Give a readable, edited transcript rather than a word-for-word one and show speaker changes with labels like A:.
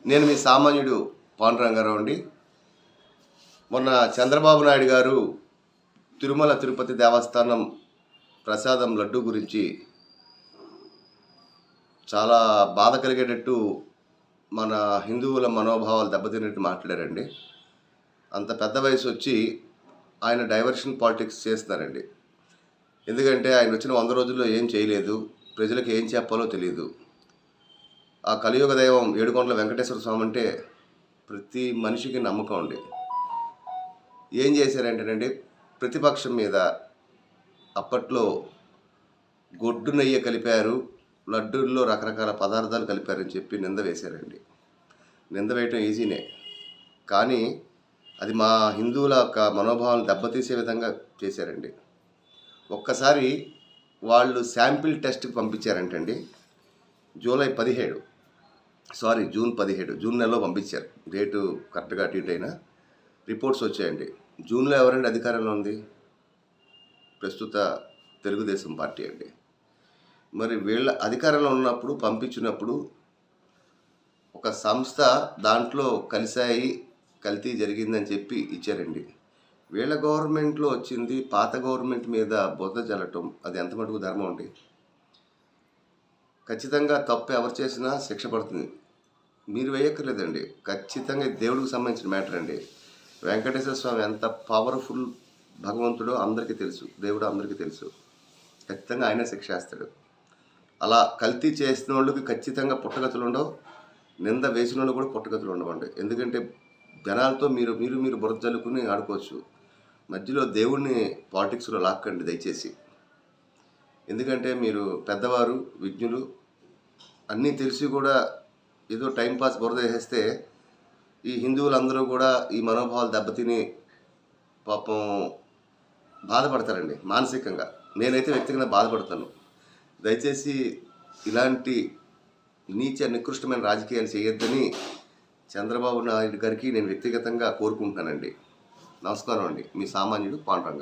A: నేను మీ సామాన్యుడు పాండురంగారావు అండి. మొన్న చంద్రబాబు నాయుడు గారు తిరుమల తిరుపతి దేవస్థానం ప్రసాదం లడ్డు గురించి చాలా బాధ కలిగేటట్టు మన హిందువుల మనోభావాలు దెబ్బతిన్నట్టు మాట్లాడారండి. అంత పెద్ద వయసు వచ్చి ఆయన డైవర్షన్ పాలిటిక్స్ చేస్తున్నారండి. ఎందుకంటే ఆయన వచ్చిన 100 రోజుల్లో ఏం చేయలేదు, ప్రజలకు ఏం చెప్పాలో తెలియదు. ఆ కలియుగ దైవం ఏడుకొండల వెంకటేశ్వర స్వామి అంటే ప్రతి మనిషికి నమ్మకం అండి. ఏం చేశారంటేనండి, ప్రతిపక్షం మీద అప్పట్లో గొడ్డు నెయ్యి కలిపారు, లడ్డూల్లో రకరకాల పదార్థాలు కలిపారని చెప్పి నింద వేశారండి. నింద వేయటం ఈజీనే, కానీ అది మా హిందువుల యొక్క మనోభావాలను దెబ్బతీసే విధంగా చేశారండి. ఒక్కసారి వాళ్ళు శాంపిల్ టెస్ట్కి పంపించారంటండి. జూన్ 17 జూన్ నెలలో పంపించారు. డేటు కరెక్ట్గా అటు ఇటు అయినా రిపోర్ట్స్ వచ్చాయండి. జూన్లో ఎవరండి అధికారంలో ఉంది? ప్రస్తుత తెలుగుదేశం పార్టీ అండి. మరి వీళ్ళ అధికారంలో ఉన్నప్పుడు పంపించినప్పుడు ఒక సంస్థ దాంట్లో కల్తీ జరిగిందని చెప్పి ఇచ్చారండి. వీళ్ళ గవర్నమెంట్లో వచ్చింది పాత గవర్నమెంట్ మీద బురద జల్లటం, అది ఎంత మటుకు ధర్మం అండి? ఖచ్చితంగా తప్పు ఎవరు చేసినా శిక్ష పడుతుంది. మీరు వేయక్కర్లేదండి. ఖచ్చితంగా దేవుడికి సంబంధించిన మ్యాటర్ అండి. వెంకటేశ్వర స్వామి ఎంత పవర్ఫుల్ భగవంతుడో అందరికీ తెలుసు, దేవుడు అందరికీ తెలుసు. ఖచ్చితంగా ఆయనే శిక్ష వేస్తాడు. అలా కల్తీ చేసిన వాళ్ళకి ఖచ్చితంగా పుట్టగతులు ఉండవు, నింద వేసిన వాళ్ళు కూడా పుట్టగతులు ఉండవండి. ఎందుకంటే జనాలతో మీరు బురద జల్లుకుని ఆడుకోవచ్చు. మధ్యలో దేవుడిని పాలిటిక్స్లో లాక్కండి దయచేసి. ఎందుకంటే మీరు పెద్దవారు, విజ్ఞులు, అన్నీ తెలిసి కూడా ఏదో టైంపాస్ బురద వేసేస్తే ఈ హిందువులందరూ కూడా ఈ మనోభావాలు దెబ్బతిని పాపం బాధపడతారండి మానసికంగా. నేనైతే వ్యక్తిగతంగా బాధపడతాను. దయచేసి ఇలాంటి నీచ నికృష్టమైన రాజకీయాలు చేయొద్దని చంద్రబాబు నాయుడు గారికి నేను వ్యక్తిగతంగా కోరుకుంటున్నానండి. నమస్కారం అండి. మీ సామాన్యుడు పాండురంగారావు.